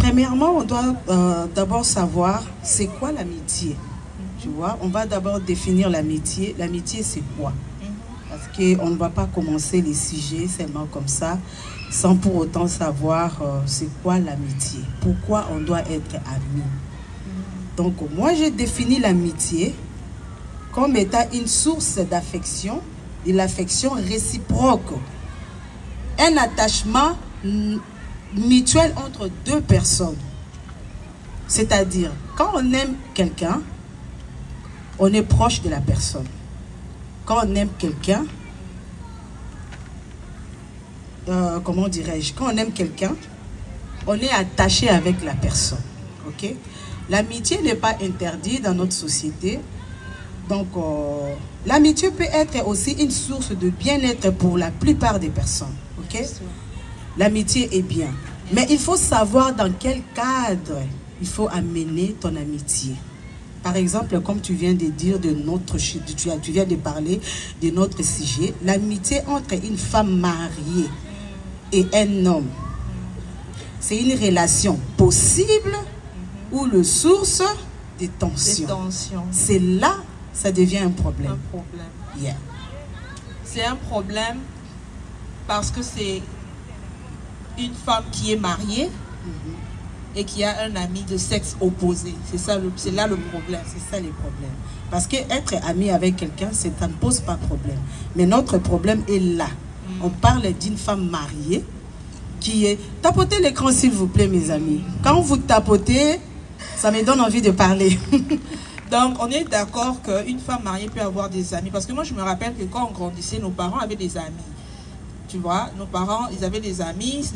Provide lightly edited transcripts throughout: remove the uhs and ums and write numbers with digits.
Premièrement, on doit d'abord savoir c'est quoi l'amitié. Tu vois, on va d'abord définir l'amitié. L'amitié, c'est quoi? Parce qu'on ne va pas commencer les sujets seulement comme ça, sans pour autant savoir c'est quoi l'amitié. Pourquoi on doit être amis. Donc, moi, j'ai défini l'amitié comme étant une source d'affection, et l'affection réciproque. Un attachement mutuel entre deux personnes. C'est-à-dire, quand on aime quelqu'un, on est proche de la personne. Quand on aime quelqu'un, comment dirais-je, quand on aime quelqu'un, on est attaché avec la personne. Ok? L'amitié n'est pas interdite dans notre société. Donc, l'amitié peut être aussi une source de bien-être pour la plupart des personnes. Ok? L'amitié est bien. Mais il faut savoir dans quel cadre il faut amener ton amitié. Par exemple, comme tu viens de dire de notre, tu viens de parler de notre sujet, l'amitié entre une femme mariée et un homme, c'est une relation possible ou le source de tensions. C'est là, ça devient un problème. Un problème. Yeah. C'est un problème parce que c'est une femme qui est mariée et qui a un ami de sexe opposé. C'est là le problème. C'est ça le problème. Parce qu'être ami avec quelqu'un, ça ne pose pas de problème. Mais notre problème est là. On parle d'une femme mariée qui est... Tapotez l'écran s'il vous plaît mes amis. Quand vous tapotez, ça me donne envie de parler. Donc on est d'accord qu'une femme mariée peut avoir des amis. Parce que moi je me rappelle que quand on grandissait, nos parents avaient des amis. Tu vois, nos parents, ils avaient des amis.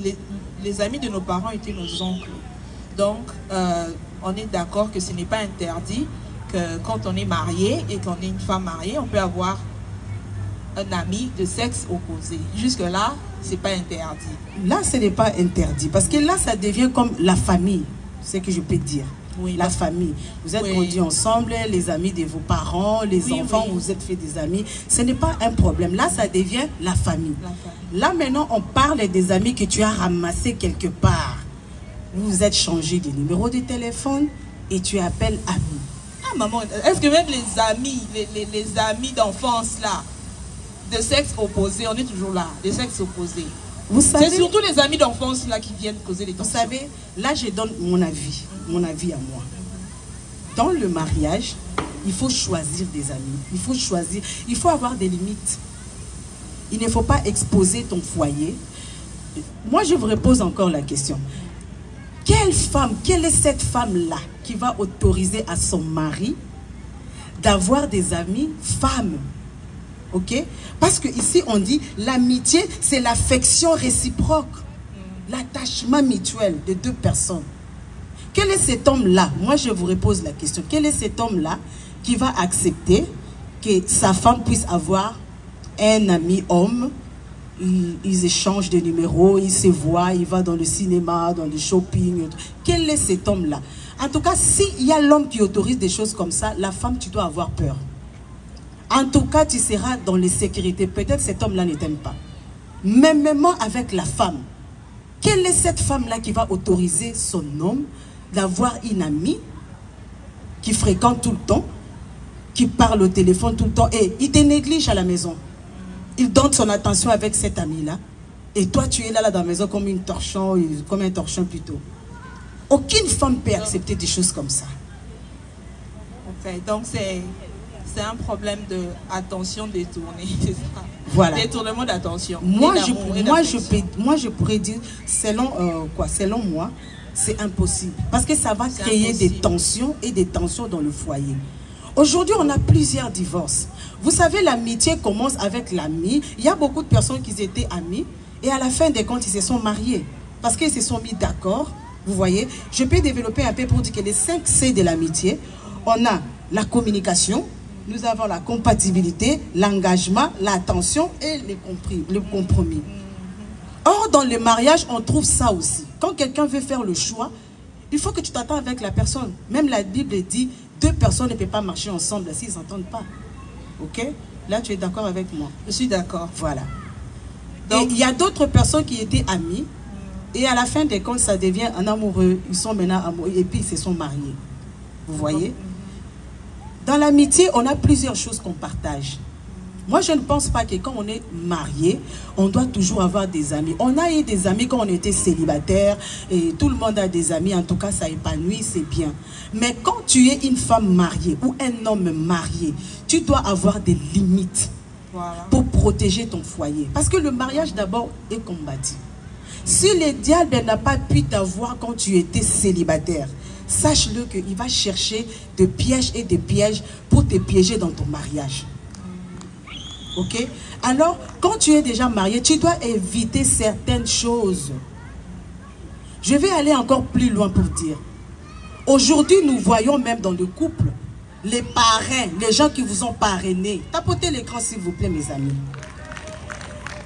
Les amis de nos parents étaient nos oncles. Donc, on est d'accord que ce n'est pas interdit que quand on est marié et qu'on est une femme mariée, on peut avoir un ami de sexe opposé. Jusque-là, ce n'est pas interdit. Là, ce n'est pas interdit. Parce que là, ça devient comme la famille. C'est ce que je peux dire. Oui, la famille. Vous êtes grandis ensemble, les amis de vos parents, les enfants, vous êtes fait des amis. Ce n'est pas un problème. Là, ça devient la famille. Là, maintenant, on parle des amis que tu as ramassés quelque part. Vous vous êtes changé de numéro de téléphone et tu appelles amis. Ah maman, est-ce que même les amis d'enfance là, de sexe opposé, on est toujours là, de sexe opposé. C'est surtout les amis d'enfance là qui viennent causer des tensions. Vous savez, là je donne mon avis à moi. Dans le mariage, il faut choisir des amis. Il faut avoir des limites. Il ne faut pas exposer ton foyer. Moi je vous repose encore la question. Quelle est cette femme-là qui va autoriser à son mari d'avoir des amis femmes? Ok? Parce que ici on dit l'amitié, c'est l'affection réciproque, l'attachement mutuel de deux personnes. Quel est cet homme-là? Moi je vous repose la question. Quel est cet homme-là qui va accepter que sa femme puisse avoir un ami homme? Ils échangent des numéros, ils se voient, ils vont dans le cinéma, dans le shopping. Quel est cet homme-là? En tout cas, s'il y a l'homme qui autorise des choses comme ça, la femme, tu dois avoir peur. En tout cas, tu seras dans les sécurités. Peut-être cet homme-là ne t'aime pas. Même avec la femme. Quelle est cette femme-là qui va autoriser son homme d'avoir une amie qui fréquente tout le temps, qui parle au téléphone tout le temps et il te néglige à la maison? Il donne son attention avec cet ami-là. Et toi, tu es là dans la maison comme un torchon plutôt. Aucune femme peut accepter des choses comme ça. Okay, donc c'est un problème d'attention détournée. Voilà. Détournement d'attention. Moi, je pourrais dire, selon moi, c'est impossible. Parce que ça va créer des tensions et des tensions dans le foyer. Aujourd'hui, on a plusieurs divorces. Vous savez, l'amitié commence avec l'ami. Il y a beaucoup de personnes qui étaient amies et à la fin des comptes, ils se sont mariés. Parce qu'ils se sont mis d'accord. Vous voyez, je peux développer un peu pour dire que les 5 C de l'amitié, on a la communication, nous avons la compatibilité, l'engagement, l'attention et le compromis. Or, dans le mariage, on trouve ça aussi. Quand quelqu'un veut faire le choix, il faut que tu t'attends avec la personne. Même la Bible dit, 2 personnes ne peuvent pas marcher ensemble s'ils ne s'entendent pas. Ok? Là, tu es d'accord avec moi? Je suis d'accord. Voilà. Donc, il y a d'autres personnes qui étaient amies Et à la fin des comptes, ça devient un amoureux. Ils sont maintenant amoureux et puis ils se sont mariés. Vous voyez? Dans l'amitié, on a plusieurs choses qu'on partage. Moi, je ne pense pas que quand on est marié, on doit toujours avoir des amis. On a eu des amis quand on était célibataire et tout le monde a des amis. En tout cas, ça épanouit, c'est bien. Mais quand tu es une femme mariée ou un homme marié, tu dois avoir des limites pour protéger ton foyer. Parce que le mariage, d'abord, est combattu. Si le diable n'a pas pu t'avoir quand tu étais célibataire, sache-le qu'il va chercher des pièges et des pièges pour te piéger dans ton mariage. Ok? Alors, quand tu es déjà marié, tu dois éviter certaines choses. Je vais aller encore plus loin pour dire. Aujourd'hui, nous voyons même dans le couple, les parrains, les gens qui vous ont parrainé. Tapotez l'écran s'il vous plaît, mes amis.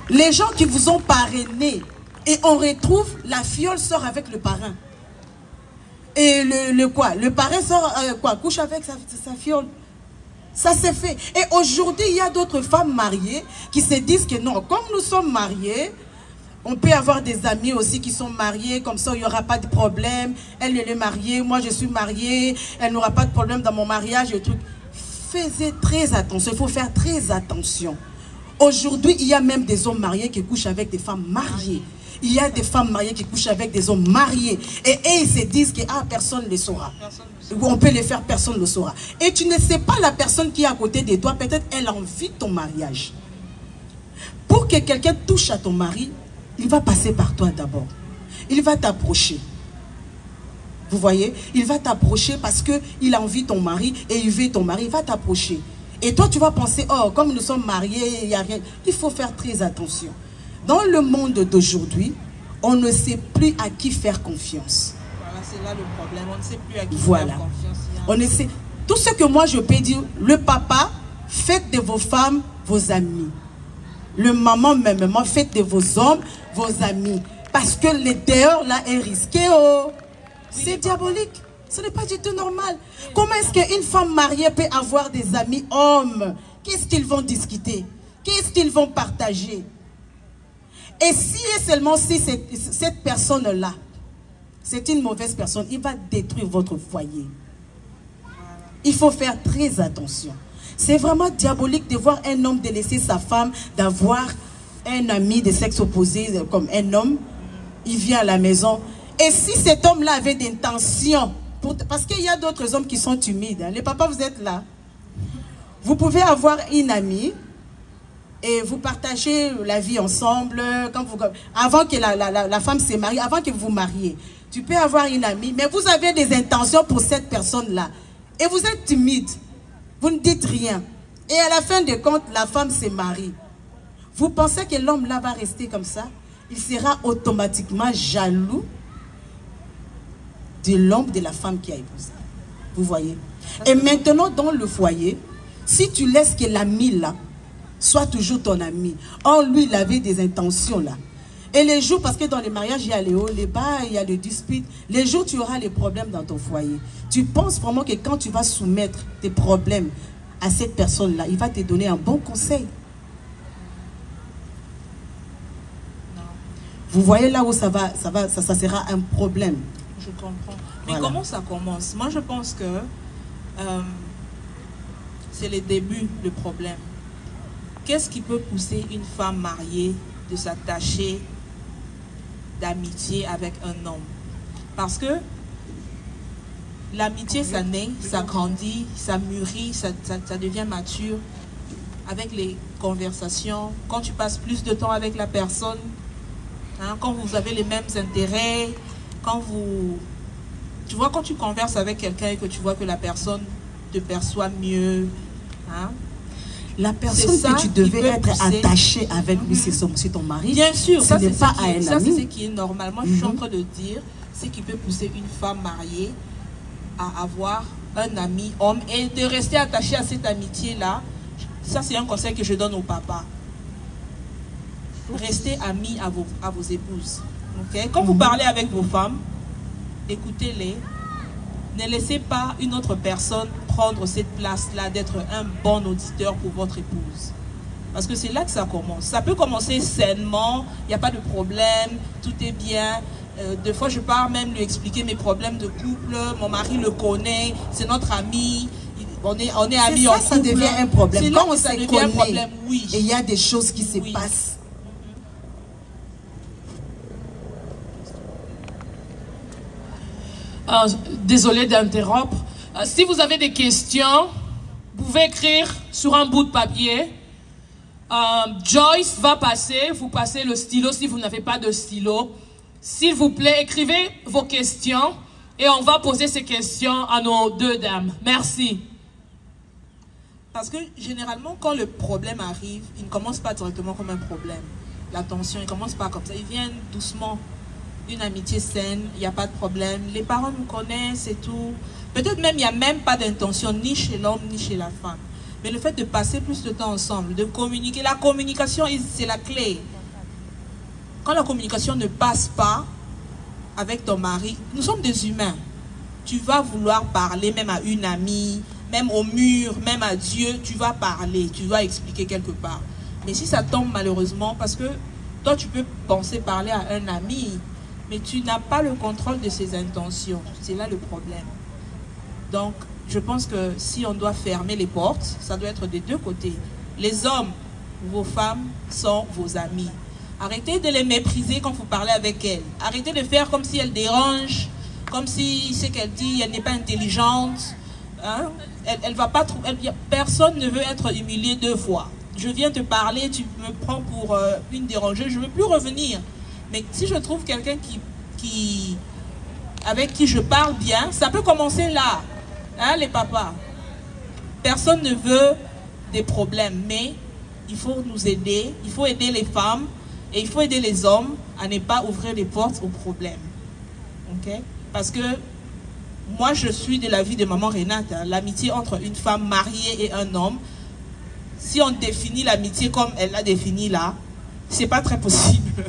Les gens qui vous ont parrainé. Et on retrouve, la fiole sort avec le parrain. Et le parrain sort, couche avec sa fiole. Ça s'est fait. Et aujourd'hui, il y a d'autres femmes mariées qui se disent que non, comme nous sommes mariés, on peut avoir des amis aussi qui sont mariés, comme ça il n'y aura pas de problème. Elle est mariée, moi je suis mariée, elle n'aura pas de problème dans mon mariage et truc. Faites très attention, il faut faire très attention. Aujourd'hui, il y a même des hommes mariés qui couchent avec des femmes mariées. Il y a des femmes mariées qui couchent avec des hommes mariés. Et ils se disent que personne ne le saura. On peut le faire, personne ne le saura. Et tu ne sais pas la personne qui est à côté de toi, peut-être elle a envie de ton mariage. Pour que quelqu'un touche à ton mari, il va passer par toi d'abord. Il va t'approcher. Vous voyez? Il va t'approcher parce qu'il a envie de ton mari et il veut ton mari. Il va t'approcher. Et toi, tu vas penser, oh, comme nous sommes mariés, il n'y a rien. Il faut faire très attention. Dans le monde d'aujourd'hui, on ne sait plus à qui faire confiance. Voilà, c'est là le problème. On ne sait plus à qui faire confiance. On ne sait. Tout ce que moi je peux dire, le papa, faites de vos femmes vos amis. Le maman, même maman, faites de vos hommes vos amis. Parce que le dehors là est risqué. Oh. C'est diabolique. Ce n'est pas du tout normal. Comment est-ce qu'une femme mariée peut avoir des amis hommes? Qu'est-ce qu'ils vont discuter? Qu'est-ce qu'ils vont partager? Et si et seulement si cette personne-là, c'est une mauvaise personne, il va détruire votre foyer. Il faut faire très attention. C'est vraiment diabolique de voir un homme délaisser sa femme, d'avoir un ami de sexe opposé comme un homme. Il vient à la maison. Et si cet homme-là avait des intentions, parce qu'il y a d'autres hommes qui sont timides. Hein. Les papas, vous êtes là. Vous pouvez avoir une amie. Et vous partagez la vie ensemble, avant que la femme se marie, avant que vous vous mariez. Tu peux avoir une amie, mais vous avez des intentions pour cette personne-là. Et vous êtes timide. Vous ne dites rien. Et à la fin de compte, la femme se marie. Vous pensez que l'homme-là va rester comme ça? Il sera automatiquement jaloux de l'homme, de la femme qui a épousé. Vous voyez? Et maintenant, dans le foyer, si tu laisses que l'ami là, soit toujours ton ami. Or, lui, il avait des intentions là. Et les jours, parce que dans les mariages, il y a les hauts, les bas, il y a les disputes. Les jours, tu auras les problèmes dans ton foyer. Tu penses vraiment que quand tu vas soumettre tes problèmes à cette personne-là, il va te donner un bon conseil. Non. Vous voyez là où ça sera un problème. Je comprends. Mais voilà. Comment ça commence? Moi, je pense que c'est le début, le problème. Qu'est-ce qui peut pousser une femme mariée de s'attacher d'amitié avec un homme? Parce que l'amitié, ça naît, ça grandit, ça mûrit, ça devient mature avec les conversations. Quand tu passes plus de temps avec la personne, hein, quand vous avez les mêmes intérêts, quand tu converses avec quelqu'un et que tu vois que la personne te perçoit mieux, hein, la personne que tu devais être attachée avec lui, c'est ton mari. Bien sûr, ça c'est ce qui est normal. Moi, je suis en train de dire ce qui peut pousser une femme mariée à avoir un ami homme et de rester attachée à cette amitié-là. Ça, c'est un conseil que je donne aux papas. Restez amis à vos épouses. Okay? Quand vous parlez avec vos femmes, écoutez-les. Ne laissez pas une autre personne prendre cette place-là d'être un bon auditeur pour votre épouse. Parce que c'est là que ça commence. Ça peut commencer sainement, il n'y a pas de problème, tout est bien. Des fois, je pars même lui expliquer mes problèmes de couple. Mon mari le connaît, c'est notre ami. On est amis en couple. Ça devient un problème. Quand on ça se devient un connaît, problème, oui. Et il y a des choses qui se passent. Désolé d'interrompre. Si vous avez des questions, vous pouvez écrire sur un bout de papier. Joyce va passer, vous passez le stylo si vous n'avez pas de stylo. S'il vous plaît, écrivez vos questions et on va poser ces questions à nos deux dames. Merci. Parce que généralement, quand le problème arrive, il ne commence pas directement comme un problème. La tension, il ne commence pas comme ça. Il vient doucement. Une amitié saine, il n'y a pas de problème. Les parents nous connaissent et tout. Peut-être même, il n'y a même pas d'intention, ni chez l'homme, ni chez la femme. Mais le fait de passer plus de temps ensemble, de communiquer, la communication, c'est la clé. Quand la communication ne passe pas avec ton mari, nous sommes des humains. Tu vas vouloir parler même à une amie, même au mur, même à Dieu, tu vas parler, tu vas expliquer quelque part. Mais si ça tombe malheureusement, parce que toi tu peux penser parler à un ami, mais tu n'as pas le contrôle de ses intentions. C'est là le problème. Donc, je pense que si on doit fermer les portes, ça doit être des deux côtés. Les hommes, vos femmes sont vos amis. Arrêtez de les mépriser quand vous parlez avec elles. Arrêtez de faire comme si elles dérangent, comme si ce qu'elle dit, elle n'est pas intelligente. Hein? Elle va pas personne ne veut être humilié deux fois. Je viens te parler, tu me prends pour une dérangée, je ne veux plus revenir. Mais si je trouve quelqu'un avec qui je parle bien, ça peut commencer là. Hein, les papas? Personne ne veut des problèmes, mais il faut nous aider. Il faut aider les femmes et il faut aider les hommes à ne pas ouvrir les portes aux problèmes. Okay? Parce que moi, je suis de l'avis de maman Renate. Hein, l'amitié entre une femme mariée et un homme, si on définit l'amitié comme elle l'a définie là, c'est pas très possible.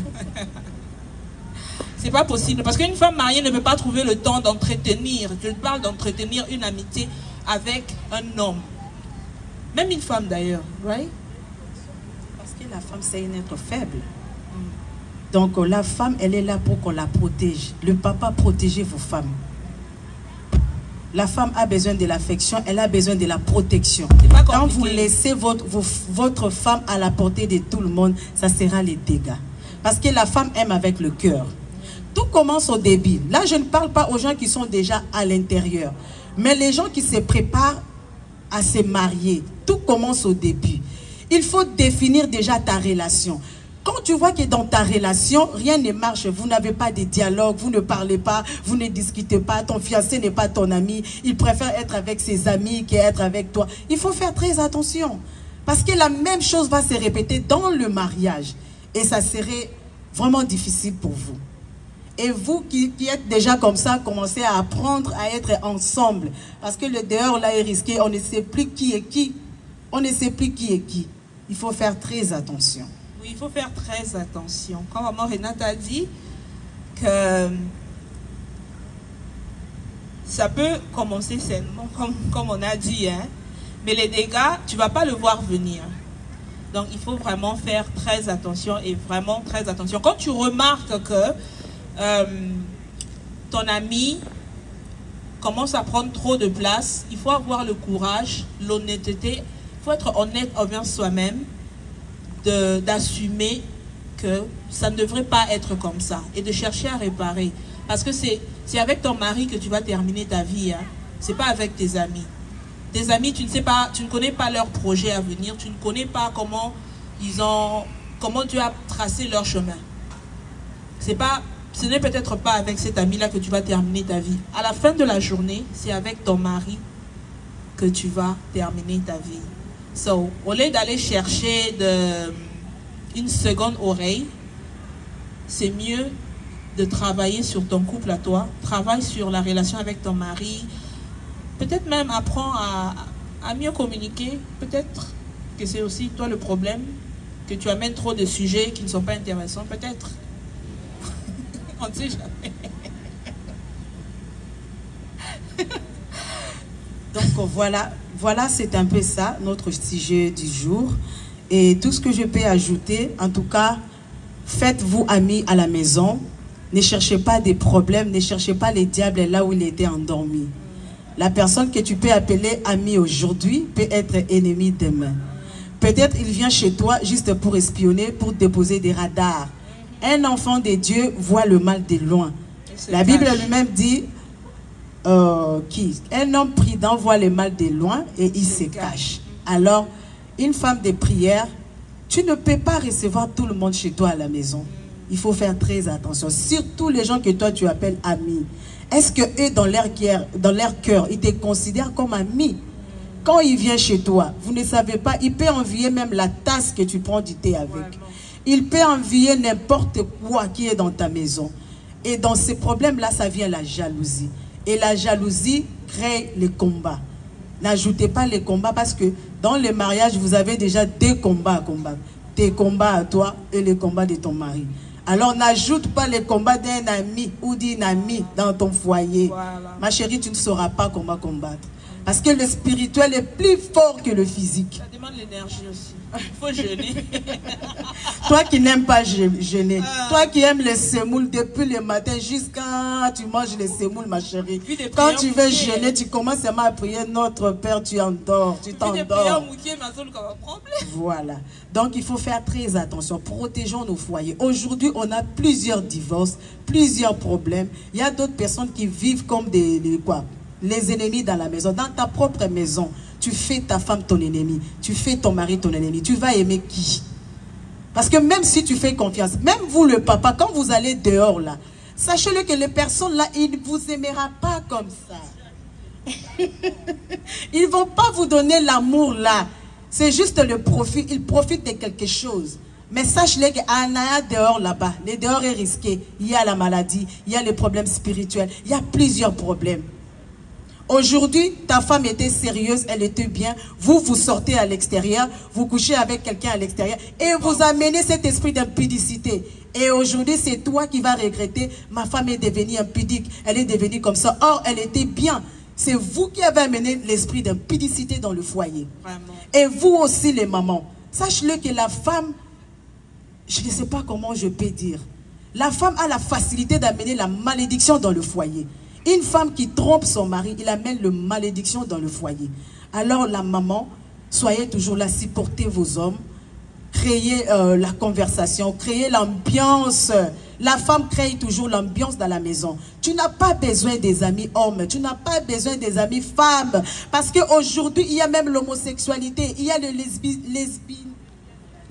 C'est pas possible. Parce qu'une femme mariée ne peut pas trouver le temps d'entretenir. Je parle d'entretenir une amitié avec un homme. Même une femme d'ailleurs, right? Parce que la femme, c'est un être faible. Donc la femme, elle est là pour qu'on la protège. Le papa, protégez vos femmes. La femme a besoin de l'affection, elle a besoin de la protection. Quand vous laissez votre femme à la portée de tout le monde, ça sera les dégâts. Parce que la femme aime avec le cœur. Tout commence au début. Là, je ne parle pas aux gens qui sont déjà à l'intérieur. Mais les gens qui se préparent à se marier, tout commence au début. Il faut définir déjà ta relation. Quand tu vois que dans ta relation, rien ne marche, vous n'avez pas de dialogue, vous ne parlez pas, vous ne discutez pas, ton fiancé n'est pas ton ami, il préfère être avec ses amis qu'être avec toi. Il faut faire très attention. Parce que la même chose va se répéter dans le mariage. Et ça serait vraiment difficile pour vous. Et vous qui êtes déjà comme ça, commencez à apprendre à être ensemble. Parce que le dehors là est risqué, on ne sait plus qui est qui. On ne sait plus qui est qui. Il faut faire très attention. Oui, il faut faire très attention. Quand maman Renate a dit que ça peut commencer sainement, comme on a dit, hein, mais les dégâts, tu ne vas pas le voir venir. Donc, il faut vraiment faire très attention et vraiment très attention. Quand tu remarques que ton ami commence à prendre trop de place, il faut avoir le courage, l'honnêteté. Il faut être honnête envers soi-même, d'assumer que ça ne devrait pas être comme ça et de chercher à réparer. Parce que c'est avec ton mari que tu vas terminer ta vie. Hein. Ce n'est pas avec tes amis. Tes amis, tu ne connais pas leur projet à venir, tu ne connais pas comment tu as tracé leur chemin. Ce n'est peut-être pas avec cet ami-là que tu vas terminer ta vie. À la fin de la journée, c'est avec ton mari que tu vas terminer ta vie. So, au lieu d'aller chercher une seconde oreille, c'est mieux de travailler sur ton couple à toi. Travaille sur la relation avec ton mari. Peut-être même apprends à mieux communiquer. Peut-être que c'est aussi toi le problème, que tu amènes trop de sujets qui ne sont pas intéressants. Peut-être. On ne sait jamais. Donc voilà, c'est un peu ça, notre sujet du jour. Et tout ce que je peux ajouter, en tout cas, faites-vous amis à la maison. Ne cherchez pas des problèmes, ne cherchez pas les diables là où il était endormi. La personne que tu peux appeler ami aujourd'hui peut être ennemi demain. Peut-être il vient chez toi juste pour espionner, pour déposer des radars. Un enfant de Dieu voit le mal de loin. La Bible lui-même dit un homme prudent voit le mal de loin et il se cache. Alors, une femme de prière, tu ne peux pas recevoir tout le monde chez toi à la maison. Il faut faire très attention. Surtout les gens que toi tu appelles amis. Est-ce que eux dans leur cœur, ils te considèrent comme ami? Quand il vient chez toi, vous ne savez pas, il peut envier même la tasse que tu prends du thé avec. Il peut envier n'importe quoi qui est dans ta maison. Et dans ces problèmes-là, ça vient la jalousie. Et la jalousie crée les combats. N'ajoutez pas les combats parce que dans le mariage, vous avez déjà 2 combats à combattre. Tes combats à toi et les combats de ton mari. Alors n'ajoute pas les combats d'un ami ou d'une amie dans ton foyer. Voilà. Ma chérie, tu ne sauras pas comment combattre. Parce que le spirituel est plus fort que le physique. Ça demande l'énergie aussi. Il faut jeûner. Toi qui n'aimes pas jeûner, toi qui aimes les semoules depuis le matin jusqu'à tu manges les semoules, ma chérie. Quand tu veux jeûner, tu commences seulement à prier notre Père, tu endors, tu t'endors. Voilà. Donc il faut faire très attention. Protégeons nos foyers. Aujourd'hui, on a plusieurs divorces, plusieurs problèmes. Il y a d'autres personnes qui vivent comme les ennemis dans la maison. Dans ta propre maison, tu fais ta femme ton ennemi, tu fais ton mari ton ennemi. Tu vas aimer qui? Parce que même si tu fais confiance, même vous le papa, quand vous allez dehors là, sachez-le que les personnes là, ils ne vous aimeront pas comme ça. Ils ne vont pas vous donner l'amour là. C'est juste le profit. Ils profitent de quelque chose. Mais sache-le qu'il y a un dehors là-bas. Le dehors est risqué. Il y a la maladie, il y a les problèmes spirituels, il y a plusieurs problèmes. Aujourd'hui, ta femme était sérieuse, elle était bien. Vous, vous sortez à l'extérieur, vous couchez avec quelqu'un à l'extérieur et vous amenez cet esprit d'impudicité. Et aujourd'hui, c'est toi qui vas regretter. Ma femme est devenue impudique, elle est devenue comme ça. Or, elle était bien. C'est vous qui avez amené l'esprit d'impudicité dans le foyer. Vraiment. Et vous aussi, les mamans. Sache-le que la femme, je ne sais pas comment je peux dire. La femme a la facilité d'amener la malédiction dans le foyer. Une femme qui trompe son mari, il amène la malédiction dans le foyer. Alors la maman, soyez toujours là, supportez vos hommes, créez la conversation, créez l'ambiance. La femme crée toujours l'ambiance dans la maison. Tu n'as pas besoin des amis hommes, tu n'as pas besoin des amis femmes. Parce qu'aujourd'hui, il y a même l'homosexualité, il y a le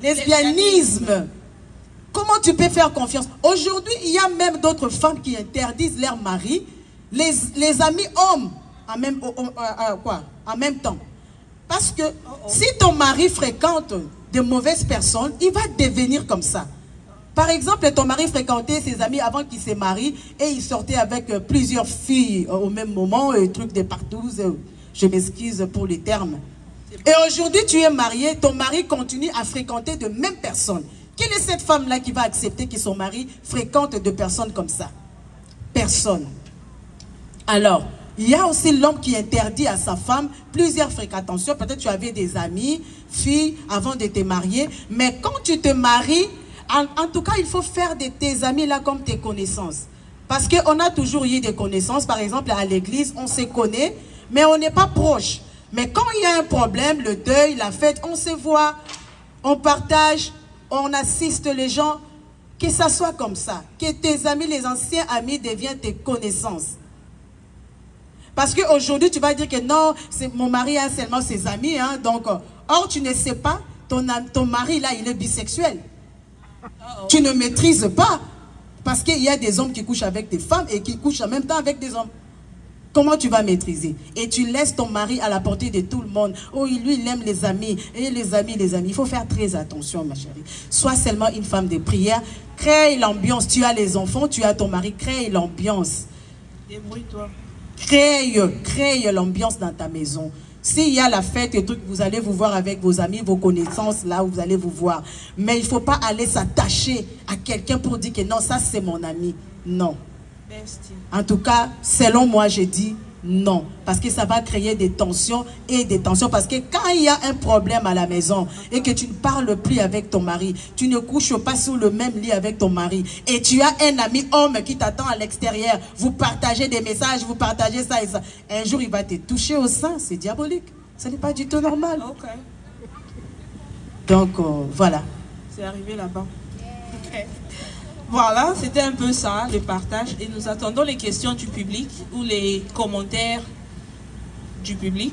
lesbianisme. Comment tu peux faire confiance? Aujourd'hui, il y a même d'autres femmes qui interdisent leur mari les amis hommes en même temps. Parce que si ton mari fréquente de mauvaises personnes, il va devenir comme ça. Par exemple, ton mari fréquentait ses amis avant qu'il se marie et il sortait avec plusieurs filles au même moment, trucs de partout. Je m'excuse pour les termes. Et aujourd'hui, tu es marié, ton mari continue à fréquenter de mêmes personnes. Quelle est cette femme-là qui va accepter que son mari fréquente de personnes comme ça? Personne. Alors, il y a aussi l'homme qui interdit à sa femme plusieurs fréquentations. Peut-être tu avais des amis, filles, avant de te marier. Mais quand tu te maries, en tout cas, il faut faire de tes amis là comme tes connaissances. Parce qu'on a toujours eu des connaissances. Par exemple, à l'église, on se connaît, mais on n'est pas proche. Mais quand il y a un problème, le deuil, la fête, on se voit, on partage, on assiste les gens. Que ça soit comme ça. Que tes amis, les anciens amis deviennent tes connaissances. Parce qu'aujourd'hui, tu vas dire que non, mon mari a seulement ses amis. Hein, donc, or, tu ne sais pas, ton mari, là, il est bisexuel. Tu ne maîtrises pas. Parce qu'il y a des hommes qui couchent avec des femmes et qui couchent en même temps avec des hommes. Comment tu vas maîtriser? Et tu laisses ton mari à la portée de tout le monde. Oh, lui, il aime les amis. Et les amis. Il faut faire très attention, ma chérie. Sois seulement une femme de prière. Crée l'ambiance. Tu as les enfants, tu as ton mari. Crée l'ambiance. Débrouille-toi. Crée l'ambiance dans ta maison. S'il y a la fête et tout, vous allez vous voir avec vos amis, vos connaissances, là où vous allez vous voir. Mais il ne faut pas aller s'attacher à quelqu'un pour dire que non, ça c'est mon ami. Non. En tout cas, selon moi, j'ai dit, Non, parce que ça va créer des tensions et des tensions. Parce que quand il y a un problème à la maison et que tu ne parles plus avec ton mari, tu ne couches pas sur le même lit avec ton mari et tu as un ami homme qui t'attend à l'extérieur, vous partagez des messages, vous partagez ça et ça. Un jour, il va te toucher au sein, c'est diabolique. Ce n'est pas du tout normal. Ok. Donc, voilà. C'est arrivé là-bas. Ok. Voilà, c'était un peu ça, le partage. Et nous attendons les questions du public ou les commentaires du public.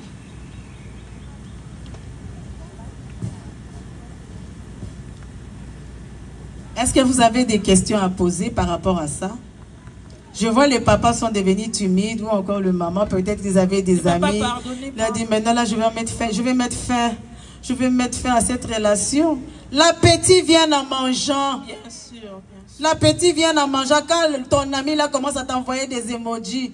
Est-ce que vous avez des questions à poser par rapport à ça? Je vois les papas sont devenus timides ou encore le maman, peut-être qu'ils avaient des amis. Il a dit maintenant là je vais mettre fin à cette relation. L'appétit vient en mangeant. Bien sûr. L'appétit vient en mangeant. Quand ton ami là commence à t'envoyer des emojis,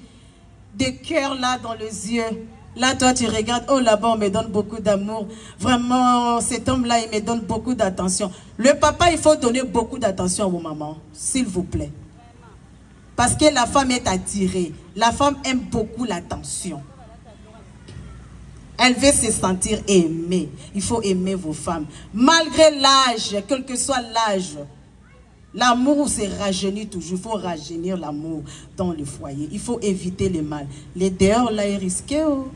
des cœurs là dans les yeux. Là, toi, tu regardes, oh là-bas, on me donne beaucoup d'amour. Vraiment, cet homme-là, il me donne beaucoup d'attention. Le papa, il faut donner beaucoup d'attention à vos mamans, s'il vous plaît. Parce que la femme est attirée. La femme aime beaucoup l'attention. Elle veut se sentir aimée. Il faut aimer vos femmes. Malgré l'âge, quel que soit l'âge, l'amour se rajeunit toujours. Il faut rajeunir l'amour dans le foyer. Il faut éviter le mal. Les dehors, là, est risqué. Oh.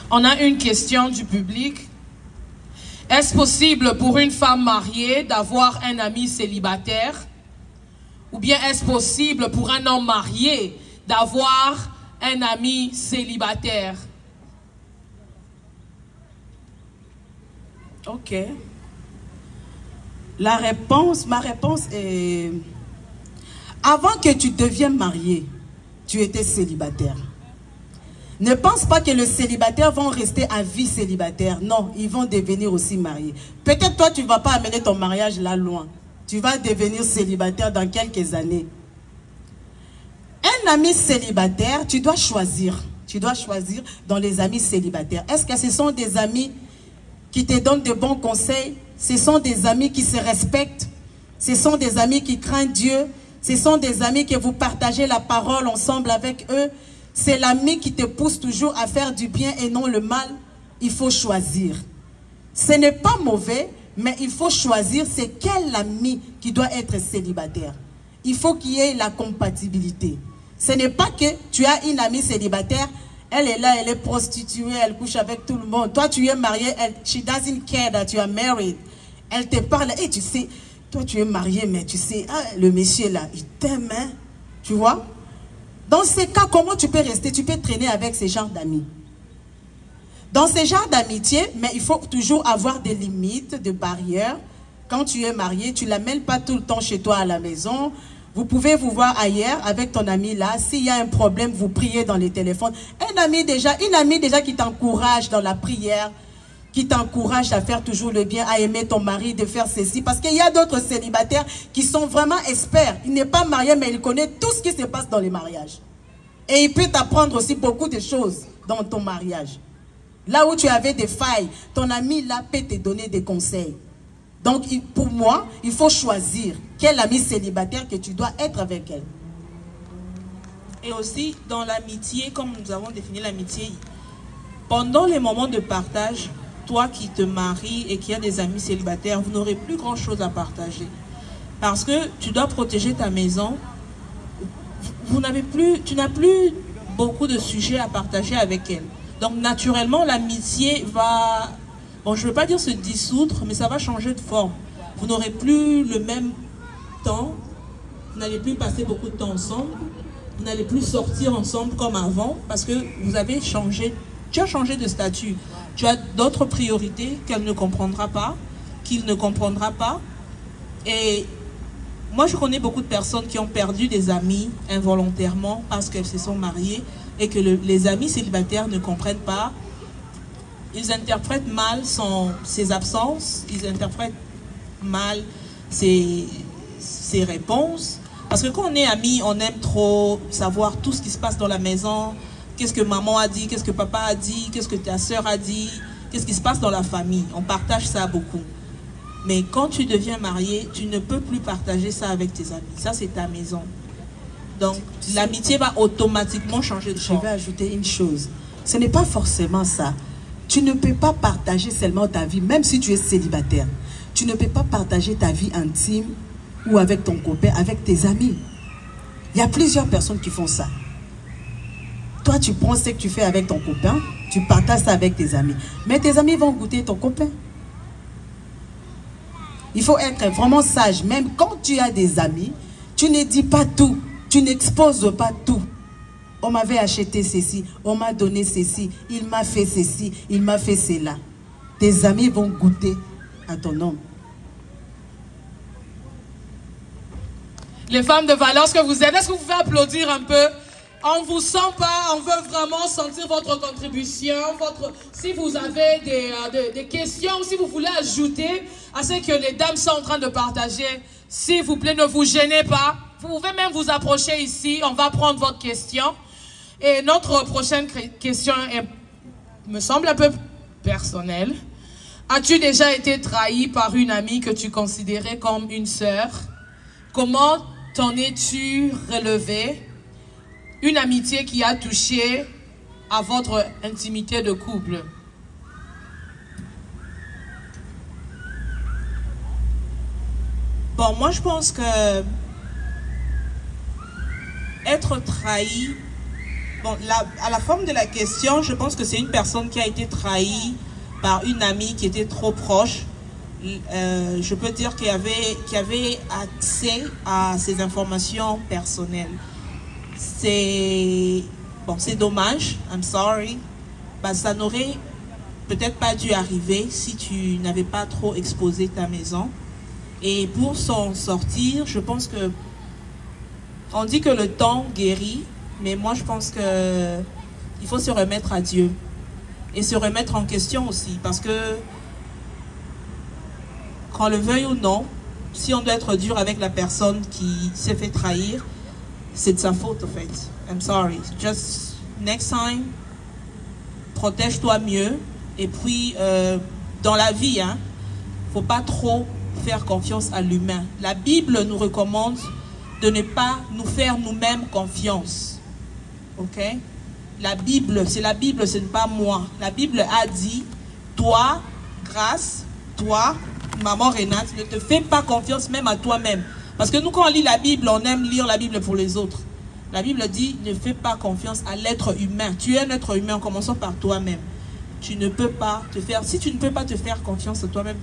On a une question du public. Est-ce possible pour une femme mariée d'avoir un ami célibataire? Ou bien est-ce possible pour un homme marié d'avoir un ami célibataire? Ok. Ma réponse est... Avant que tu deviennes marié, tu étais célibataire. Ne pense pas que les célibataires vont rester à vie célibataire. Non, ils vont devenir aussi mariés. Peut-être toi, tu ne vas pas amener ton mariage là loin. Tu vas devenir célibataire dans quelques années. Un ami célibataire, tu dois choisir. Tu dois choisir dans les amis célibataires. Est-ce que ce sont des amis qui te donnent de bons conseils? Ce sont des amis qui se respectent? Ce sont des amis qui craignent Dieu? Ce sont des amis que vous partagez la parole ensemble avec eux? C'est l'ami qui te pousse toujours à faire du bien et non le mal. Il faut choisir. Ce n'est pas mauvais, mais il faut choisir c'est quel ami qui doit être célibataire. Il faut qu'il y ait la compatibilité. Ce n'est pas que tu as une amie célibataire, elle est là, elle est prostituée, elle couche avec tout le monde. Toi, tu es marié, she doesn't care that you are married. Elle te parle, et tu sais, toi tu es marié, mais tu sais, ah, le monsieur là, il t'aime, hein? Tu vois? Dans ces cas, comment tu peux rester? Tu peux traîner avec ces genres d'amis. Dans ces genres d'amitié, mais il faut toujours avoir des limites, des barrières. Quand tu es marié, tu ne l'amènes pas tout le temps chez toi à la maison. Vous pouvez vous voir ailleurs avec ton ami là. S'il y a un problème, vous priez dans les téléphones. Une amie déjà qui t'encourage dans la prière, qui t'encourage à faire toujours le bien, à aimer ton mari, de faire ceci. Parce qu'il y a d'autres célibataires qui sont vraiment experts. Il n'est pas marié, mais il connaît tout ce qui se passe dans les mariages. Et il peut t'apprendre aussi beaucoup de choses dans ton mariage. Là où tu avais des failles, ton ami là peut te donner des conseils. Donc pour moi, il faut choisir quel ami célibataire que tu dois être avec elle. Et aussi dans l'amitié, comme nous avons défini l'amitié, pendant les moments de partage, toi qui te maries et qui as des amis célibataires, vous n'aurez plus grand chose à partager. Parce que tu dois protéger ta maison. Tu n'as plus beaucoup de sujets à partager avec elle. Donc naturellement, l'amitié va, bon, je ne veux pas dire se dissoudre, mais ça va changer de forme. Vous n'aurez plus le même temps, vous n'allez plus passer beaucoup de temps ensemble, vous n'allez plus sortir ensemble comme avant, parce que vous avez changé, tu as changé de statut. Tu as d'autres priorités qu'elle ne comprendra pas, qu'il ne comprendra pas. Et moi, je connais beaucoup de personnes qui ont perdu des amis involontairement parce qu'elles se sont mariées et que les amis célibataires ne comprennent pas. Ils interprètent mal ses absences, ils interprètent mal ses réponses. Parce que quand on est amis, on aime trop savoir tout ce qui se passe dans la maison, qu'est-ce que maman a dit, qu'est-ce que papa a dit, qu'est-ce que ta soeur a dit, qu'est-ce qui se passe dans la famille. On partage ça beaucoup. Mais quand tu deviens marié, tu ne peux plus partager ça avec tes amis. Ça, c'est ta maison. Donc, l'amitié va automatiquement changer de forme. Je vais ajouter une chose. Ce n'est pas forcément ça. Tu ne peux pas partager seulement ta vie, même si tu es célibataire. Tu ne peux pas partager ta vie intime ou avec ton copain, avec tes amis. Il y a plusieurs personnes qui font ça. Toi, tu prends ce que tu fais avec ton copain, tu partages ça avec tes amis. Mais tes amis vont goûter ton copain. Il faut être vraiment sage. Même quand tu as des amis, tu ne dis pas tout. Tu n'exposes pas tout. On m'avait acheté ceci, on m'a donné ceci, il m'a fait ceci, il m'a fait cela. Tes amis vont goûter à ton homme. Les femmes de valeur, est-ce que vous êtes? Est-ce que vous pouvez applaudir un peu? On ne vous sent pas, on veut vraiment sentir votre contribution, si vous avez des questions, si vous voulez ajouter à ce que les dames sont en train de partager, s'il vous plaît, ne vous gênez pas. Vous pouvez même vous approcher ici, on va prendre votre question. Et notre prochaine question me semble un peu personnelle. As-tu déjà été trahi par une amie que tu considérais comme une sœur? Comment t'en es-tu relevé? Une amitié qui a touché à votre intimité de couple. Bon, moi je pense que être trahi, bon, à la forme de la question, je pense que c'est une personne qui a été trahie par une amie qui était trop proche. Je peux dire qu'il y avait accès à ces informations personnelles. C'est dommage, I'm sorry. Bah, ça n'aurait peut-être pas dû arriver si tu n'avais pas trop exposé ta maison. Et pour s'en sortir, je pense que on dit que le temps guérit, mais moi je pense que il faut se remettre à Dieu et se remettre en question aussi, parce que qu'on le veuille ou non, si on doit être dur avec la personne qui s'est fait trahir, c'est de sa faute en fait. I'm sorry. Just next time, protège-toi mieux. Et puis dans la vie, faut pas trop faire confiance à l'humain. La Bible nous recommande de ne pas nous faire nous-mêmes confiance. Ok? La Bible, c'est la Bible, ce n'est pas moi. La Bible a dit, toi, Grâce, toi, maman Renate, ne te fais pas confiance même à toi-même. Parce que nous, quand on lit la Bible, on aime lire la Bible pour les autres. La Bible dit, ne fais pas confiance à l'être humain. Tu es un être humain, en commençant par toi-même. Tu ne peux pas te faire... Si tu ne peux pas te faire confiance à toi-même,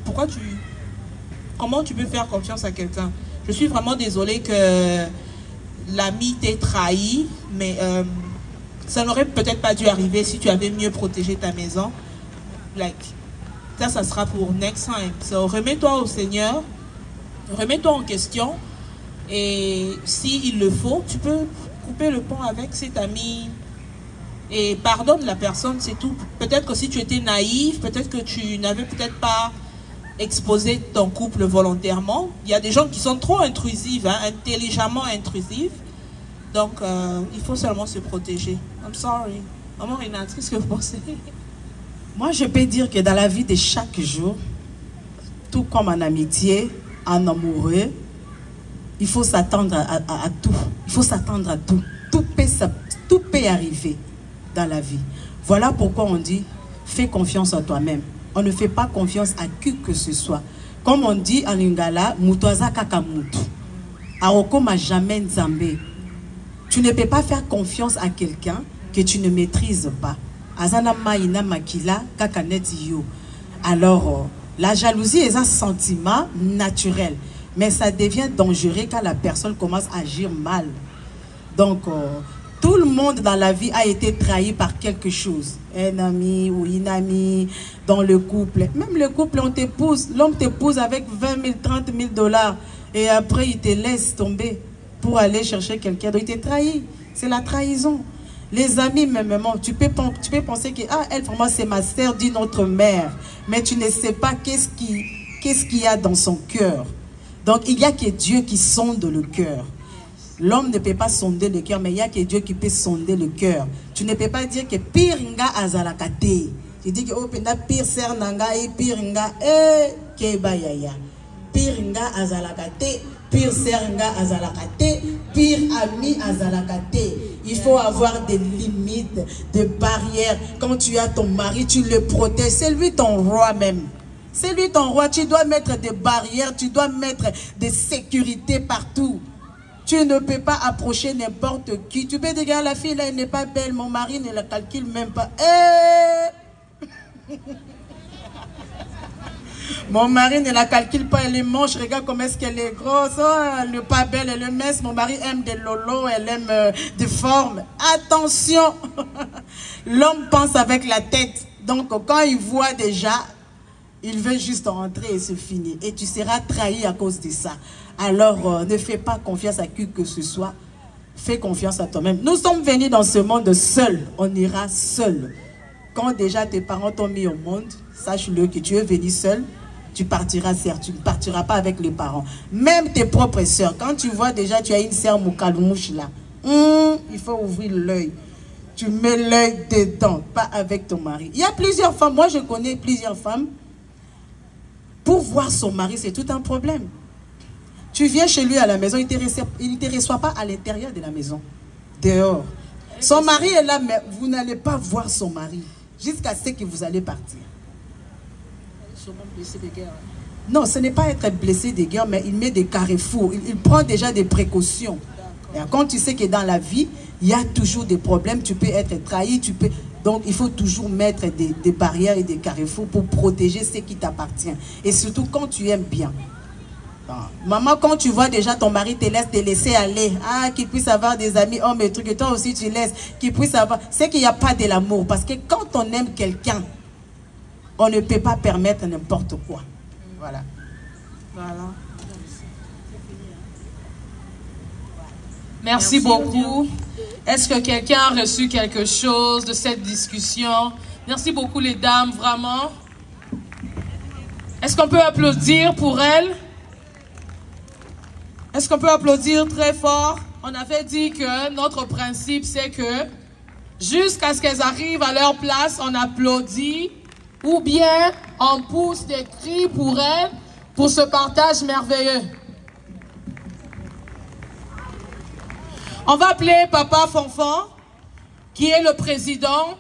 comment tu peux faire confiance à quelqu'un? Je suis vraiment désolée que l'ami t'ait trahi, mais ça n'aurait peut-être pas dû arriver si tu avais mieux protégé ta maison. Ça sera pour next time. So, remets-toi au Seigneur, remets-toi en question, et s'il le faut, tu peux couper le pont avec cet ami et pardonne la personne, c'est tout. Peut-être que si tu étais naïf, peut-être que tu n'avais peut-être pas exposé ton couple volontairement. Il y a des gens qui sont trop intrusifs, intelligemment intrusifs. Donc, il faut seulement se protéger. I'm sorry. Maman Renate, qu'est-ce que vous pensez? Moi, je peux dire que dans la vie de chaque jour, tout comme en amitié, en amoureux, il faut s'attendre à tout. Il faut s'attendre à tout. Tout peut arriver dans la vie. Voilà pourquoi on dit, fais confiance en toi-même. On ne fait pas confiance à qui que ce soit. Comme on dit en lingala, mutoaza kakamutu. Aokoma jamais nzambe. Tu ne peux pas faire confiance à quelqu'un que tu ne maîtrises pas. Azana maïna makila kakanet yo. Alors, la jalousie est un sentiment naturel. Mais ça devient dangereux quand la personne commence à agir mal. Donc, tout le monde dans la vie a été trahi par quelque chose. Un ami ou une amie dans le couple. Même le couple, on t'épouse. L'homme t'épouse avec 20 000, 30 000 $. Et après, il te laisse tomber pour aller chercher quelqu'un. Donc, il t'a trahi. C'est la trahison. Les amis, même, tu peux penser que elle, vraiment, c'est ma sœur d'une autre mère. Mais tu ne sais pas qu'est-ce qu'il y a dans son cœur. Donc, il n'y a que Dieu qui sonde le cœur. L'homme ne peut pas sonder le cœur, mais il y a que Dieu qui peut sonder le cœur. Tu ne peux pas dire que pire nga azalakate. Tu dis que oh penda pire ser nanga et pire nga ke bayaya. Pire nga azalakate, pire ser nga azalakate, pire ami azalakate. Il faut avoir des limites, des barrières. Quand tu as ton mari, tu le protèges. C'est lui ton roi même. C'est lui ton roi. Tu dois mettre des barrières, tu dois mettre des sécurités partout. Tu ne peux pas approcher n'importe qui. Tu peux dire, regarde, la fille là, elle n'est pas belle. Mon mari ne la calcule même pas. Mon mari ne la calcule pas. Elle est moche. Regarde comment est-ce qu'elle est grosse. Oh, elle n'est pas belle. Elle est mince. Mon mari aime des lolos. Elle aime des formes. Attention. L'homme pense avec la tête. Donc, quand il voit déjà, il veut juste rentrer et se finir. Et tu seras trahi à cause de ça. Alors, ne fais pas confiance à qui que ce soit. Fais confiance à toi-même. Nous sommes venus dans ce monde seuls. On ira seul. Quand déjà tes parents t'ont mis au monde, sache-le que tu es venu seul. Tu partiras certes. Tu ne partiras pas avec les parents. Même tes propres sœurs. Quand tu vois déjà, tu as une sœur moukalouche là. Il faut ouvrir l'œil. Tu mets l'œil dedans. Pas avec ton mari. Il y a plusieurs femmes. Moi, je connais plusieurs femmes. Pour voir son mari, c'est tout un problème. Tu viens chez lui à la maison, il ne te reçoit pas à l'intérieur de la maison. Dehors. Son mari est là, mais vous n'allez pas voir son mari. Jusqu'à ce que vous allez partir. Non, ce n'est pas être blessé de guerre, mais il met des carrefours. Il prend déjà des précautions. Et quand tu sais que dans la vie, il y a toujours des problèmes, tu peux être trahi, tu peux... Donc, il faut toujours mettre des barrières et des carrefours pour protéger ce qui t'appartient. Et surtout quand tu aimes bien. Maman, quand tu vois déjà ton mari te laisser aller, qu'il puisse avoir des amis, hommes et trucs, et toi aussi tu laisses, qu'il puisse avoir... C'est qu'il n'y a pas de l'amour. Parce que quand on aime quelqu'un, on ne peut pas permettre n'importe quoi. Voilà. Voilà. Merci beaucoup. Est-ce que quelqu'un a reçu quelque chose de cette discussion? Merci beaucoup les dames, vraiment. Est-ce qu'on peut applaudir pour elles? Est-ce qu'on peut applaudir très fort? On avait dit que notre principe, c'est que jusqu'à ce qu'elles arrivent à leur place, on applaudit ou bien on pousse des cris pour elles, pour ce partage merveilleux. On va appeler Papa Fonfon, qui est le président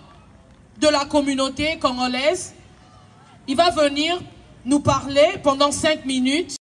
de la communauté congolaise. Il va venir nous parler pendant 5 minutes.